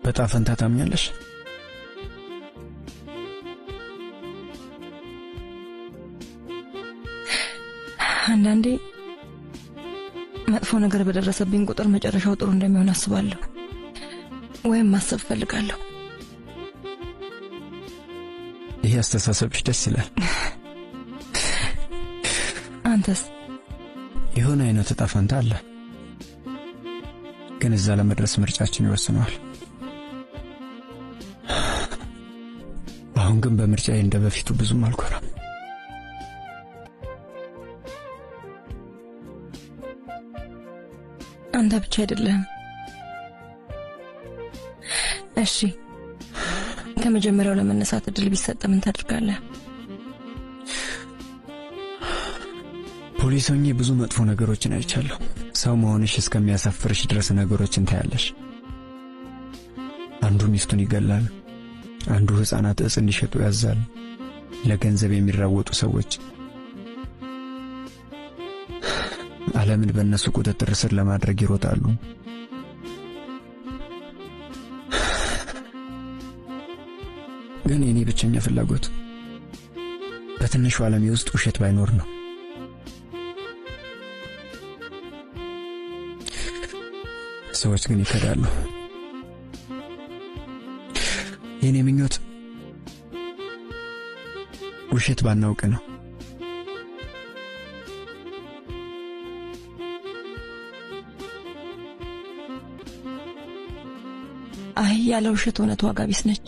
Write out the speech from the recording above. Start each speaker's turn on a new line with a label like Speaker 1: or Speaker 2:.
Speaker 1: በጣም ፈንታ ታምኛለሽ?
Speaker 2: አንዳንዴ መጥፎ ነገር በደረሰብኝ ቁጥር መጨረሻው ጥሩ እንደሚሆን አስባለሁ ወይም ማሰብ ፈልጋለሁ።
Speaker 1: ይሄ አስተሳሰብሽ ደስ ይላል።
Speaker 2: አንተስ?
Speaker 1: የሆነ አይነት ዕጣ ፈንታ አለ፣ ግን እዛ ለመድረስ ምርጫችን ይወስነዋል። አሁን ግን በምርጫዬ እንደበፊቱ ብዙም አልኮራም።
Speaker 2: አንተ ብቻ አይደለም። እሺ፣ ከመጀመሪያው ለመነሳት እድል ቢሰጥ ምን ታደርጋለህ?
Speaker 1: ፖሊስ ሆኜ ብዙ መጥፎ ነገሮችን አይቻለሁ። ሰው መሆንሽ እስከሚያሳፍርሽ ድረስ ነገሮችን ታያለሽ። አንዱ ሚስቱን ይገላል፣ አንዱ ሕፃናት እጽ እንዲሸጡ ያዛል፣ ለገንዘብ የሚራወጡ ሰዎች ዓለምን በእነሱ ቁጥጥር ስር ለማድረግ ይሮጣሉ። ግን የኔ ብቸኛ ፍላጎት በትንሹ ዓለሜ ውስጥ ውሸት ባይኖር ነው። ሰዎች ግን ይከዳሉ። የኔ ምኞት ውሸት ባናውቅ ነው።
Speaker 2: አይ ያለ ውሸት እውነት ዋጋ ቢስ ነች።